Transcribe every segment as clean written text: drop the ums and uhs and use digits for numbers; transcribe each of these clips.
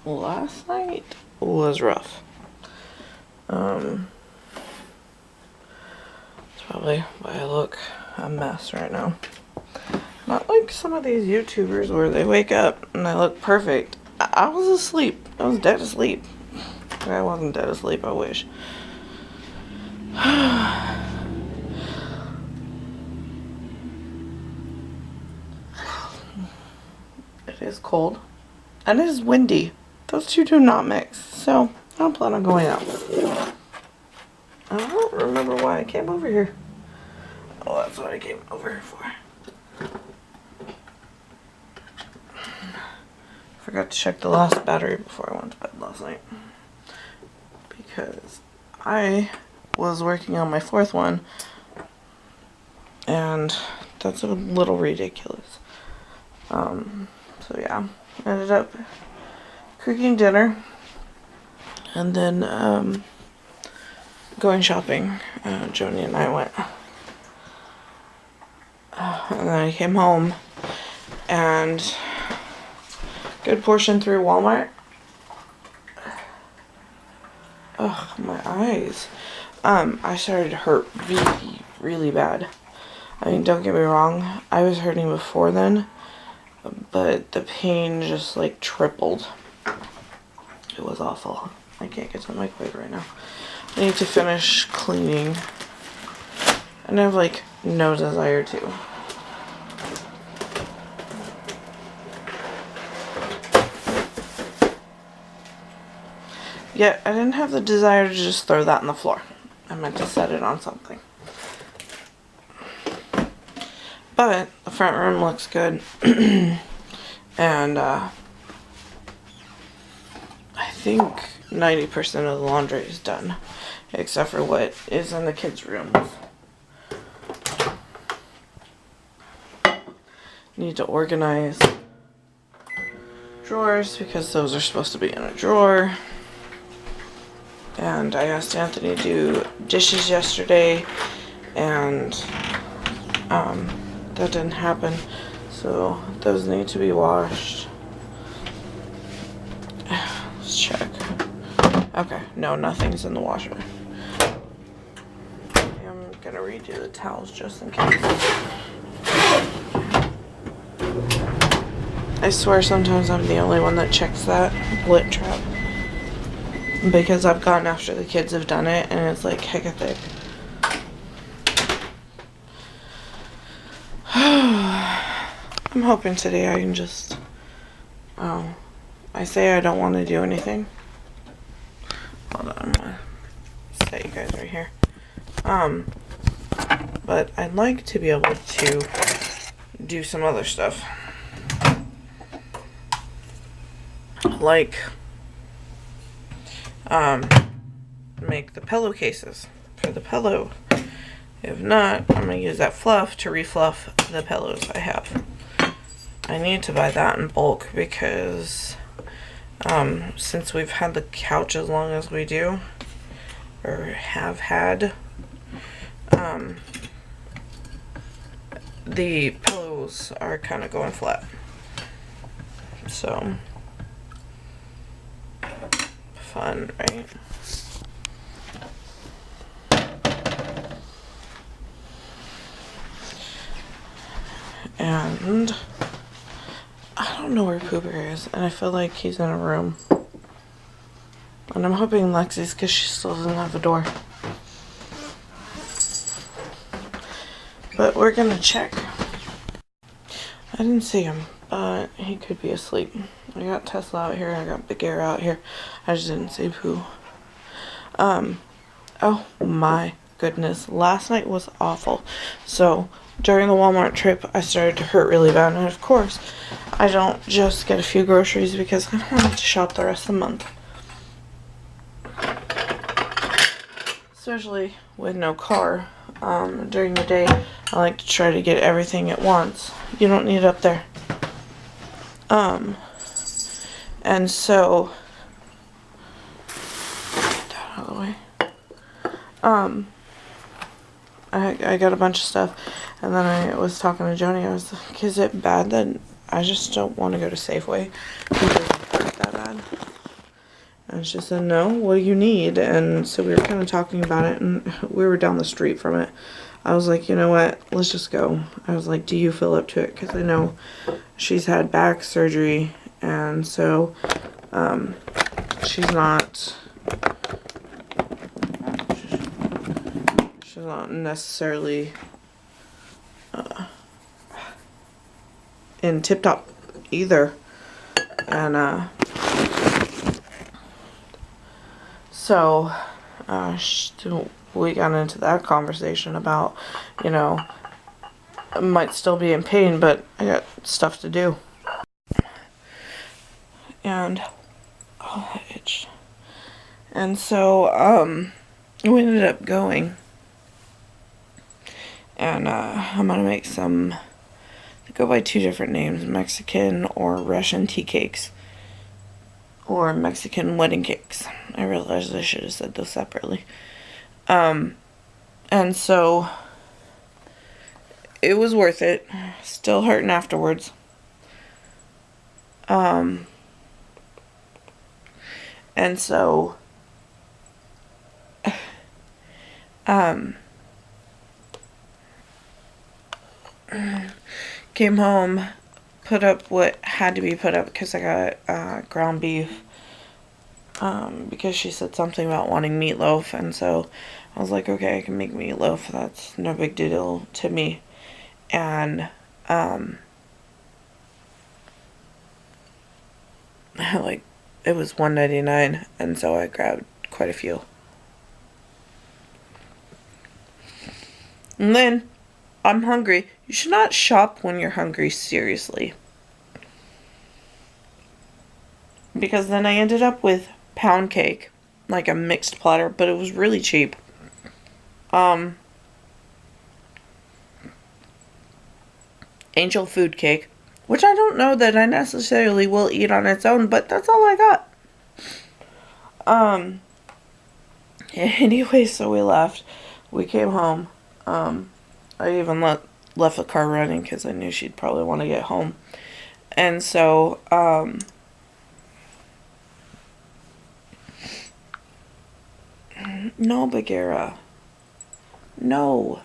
last night was rough. That's probably why I look a mess right now. Not like some of these YouTubers where they wake up and they look perfect. I was asleep. I was dead asleep. I wasn't dead asleep, I wish. It is cold. And it is windy. Those two do not mix. So, I don't plan on going out. I don't remember why I came over here. Oh, that's what I came over here for. Forgot to check the last battery before I went to bed last night. Because I was working on my fourth one. And that's a little ridiculous. So yeah, ended up cooking dinner. And then, going shopping. Joni and I went. And then I came home. And good portion through Walmart. Ugh, my eyes. I started to hurt really, really bad. I mean, don't get me wrong. I was hurting before then. But the pain just like tripled. It was awful. I can't get to the microwave right now. I need to finish cleaning. And I have like no desire to. Yet I didn't have the desire to just throw that on the floor. I meant to set it on something. But the front room looks good. And I think 90% of the laundry is done. Except for what is in the kids' rooms. Need to organize drawers because those are supposed to be in a drawer. And I asked Anthony to do dishes yesterday, and that didn't happen, so those need to be washed. Let's check. Okay, no, nothing's in the washer. I'm gonna redo the towels just in case. I swear sometimes I'm the only one that checks that blit trap. Because I've gone after the kids have done it, and it's like hecka thick. I'm hoping today I can just... Oh. I say I don't want to do anything. Hold on, I'm gonna set you guys right here. But I'd like to be able to do some other stuff. Like... make the pillowcases for the pillow. If not, I'm gonna use that fluff to refluff the pillows I have. I need to buy that in bulk because since we've had the couch as long as we do, or have had, the pillows are kind of going flat. So fun, right? And I don't know where Pooper is, and I feel like he's in a room. And I'm hoping Lexi's, because she still doesn't have a door. But we're gonna check. I didn't see him, but he could be asleep. I got Tesla out here, I got Big Air out here. I just didn't see Pooh. Oh my goodness. Last night was awful. So, during the Walmart trip, I started to hurt really bad. And of course, I don't just get a few groceries because I don't want to shop the rest of the month. Especially with no car. During the day, I like to try to get everything at once. You don't need it up there. And so, get that out of the way. I got a bunch of stuff, and then I was talking to Joni. I was like, is it bad that I just don't want to go to Safeway? Because hurt that bad? And she said, no, what do you need? And so we were kind of talking about it, and we were down the street from it. I was like, you know what, let's just go. I was like, do you feel up to it? Because I know she's had back surgery, and so she's not necessarily in tip-top either. And so we got into that conversation about, you know, I might still be in pain, but I got stuff to do. And oh, that itch. And so we ended up going, and I'm gonna make some, they go by 2 different names, Mexican or Russian tea cakes, or Mexican wedding cakes. I realized I should have said those separately. And so it was worth it. Still hurting afterwards. And so came home, put up what had to be put up because I got ground beef, because she said something about wanting meatloaf, and so I was like, okay, I can make meatloaf, that's no big deal to me. And like, it was $1.99, and so I grabbed quite a few. And then I'm hungry. You should not shop when you're hungry, seriously. Because then I ended up with pound cake, like a mixed platter, but it was really cheap. Angel food cake, which I don't know that I necessarily will eat on its own, but that's all I got. Anyway, so we left. We came home. I even left the car running because I knew she'd probably want to get home. And so, no, Bagheera. No.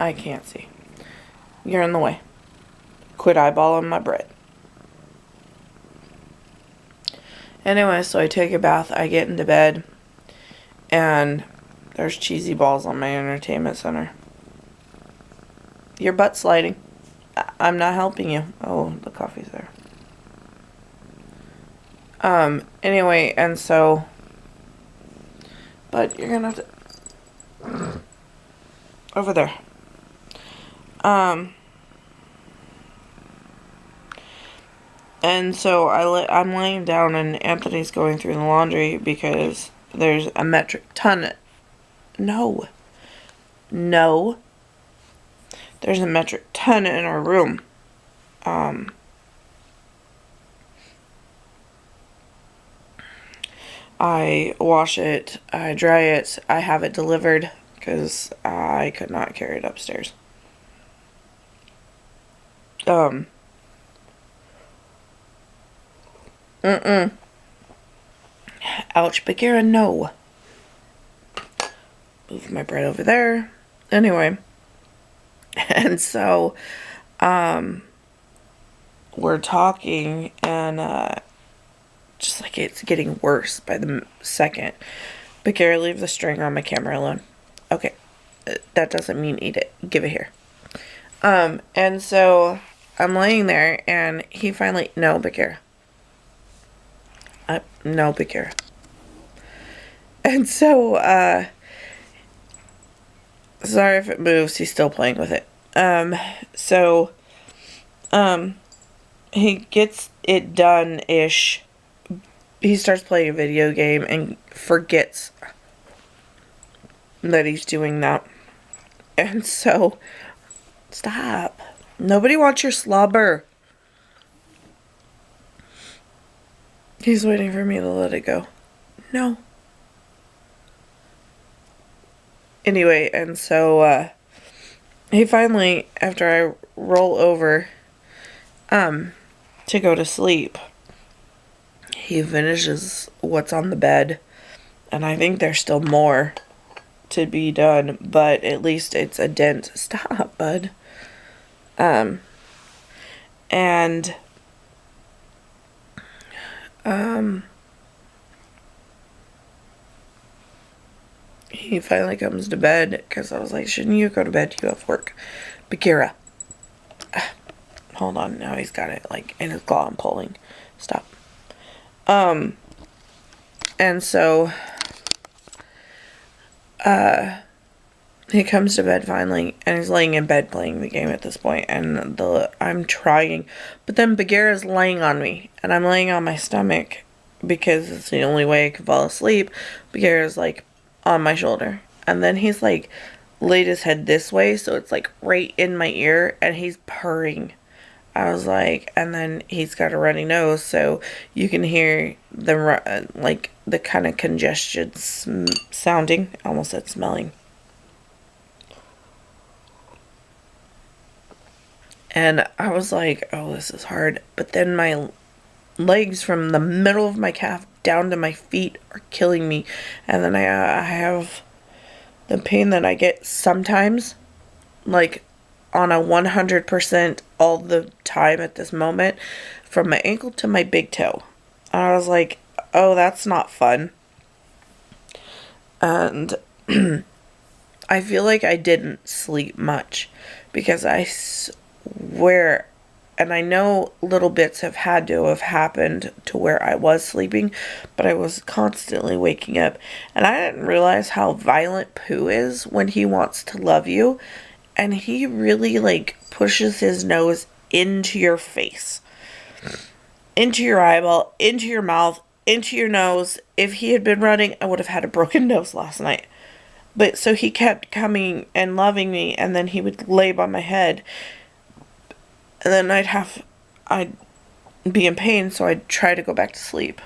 I can't see. You're in the way. Quit eyeballing my bread. Anyway, so I take a bath, I get into bed, and there's cheesy balls on my entertainment center. Your butt's sliding. I'm not helping you. Oh, the coffee's there. Anyway, and so, but you're gonna have to, over there. And so I'm laying down, and Anthony's going through the laundry because there's a metric ton. No. There's a metric ton in our room. I wash it, I dry it, I have it delivered because I could not carry it upstairs. Ouch, Bagheera, no. Move my bread over there. Anyway. And so, we're talking, and, just like it's getting worse by the second. Bagheera, leave the string on my camera alone. Okay. That doesn't mean eat it. Give it here. And so, I'm laying there, and he finally, no, Bagheera. No, Bagheera. And so, sorry if it moves, he's still playing with it. He gets it done-ish. He starts playing a video game and forgets that he's doing that. And so, stop. Nobody wants your slobber. He's waiting for me to let it go. No. Anyway, and so, he finally, after I roll over to go to sleep, he finishes what's on the bed, and I think there's still more to be done, but at least it's a dent. Stop, bud. And he finally comes to bed because I was like, shouldn't you go to bed? You have work. Bagheera. Hold on, now he's got it like in his claw and pulling. Stop. And so he comes to bed finally, and he's laying in bed playing the game at this point, and I'm trying, but then Bagheera's laying on me, and I'm laying on my stomach because it's the only way I can fall asleep. Bagheera's like on my shoulder, and then he's like laid his head this way, so it's like right in my ear, and he's purring. I was like, and then he's got a runny nose, so you can hear the like the kind of congested sounding. I almost said smelling. And I was like, oh, this is hard. But then my legs from the middle of my calf down to my feet are killing me. And then I have the pain that I get sometimes, like on a 100% all the time at this moment, from my ankle to my big toe. And I was like, oh, that's not fun. And I feel like I didn't sleep much because I swear, and I know little bits have had to have happened to where I was sleeping, but I was constantly waking up. And I didn't realize how violent Pooh is when he wants to love you. And he really like pushes his nose into your face, into your eyeball, into your mouth, into your nose. If he had been running, I would have had a broken nose last night. But so he kept coming and loving me, and then he would lay by my head. And then I'd be in pain, so I'd try to go back to sleep.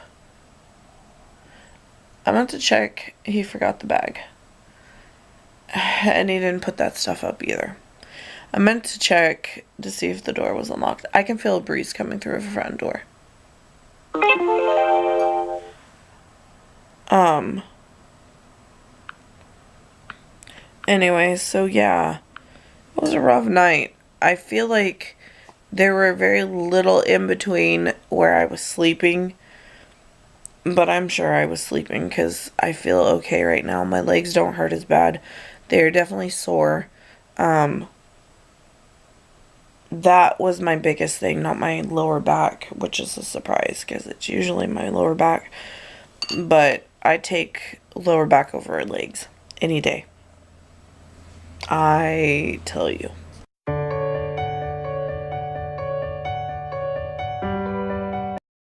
I meant to check, he forgot the bag. And he didn't put that stuff up either. I meant to check to see if the door was unlocked. I can feel a breeze coming through the front door. Anyway, so yeah. It was a rough night. I feel like there were very little in between where I was sleeping. But I'm sure I was sleeping because I feel okay right now. My legs don't hurt as bad. They're definitely sore. That was my biggest thing, not my lower back, which is a surprise because it's usually my lower back. But I take lower back over legs any day. I tell you.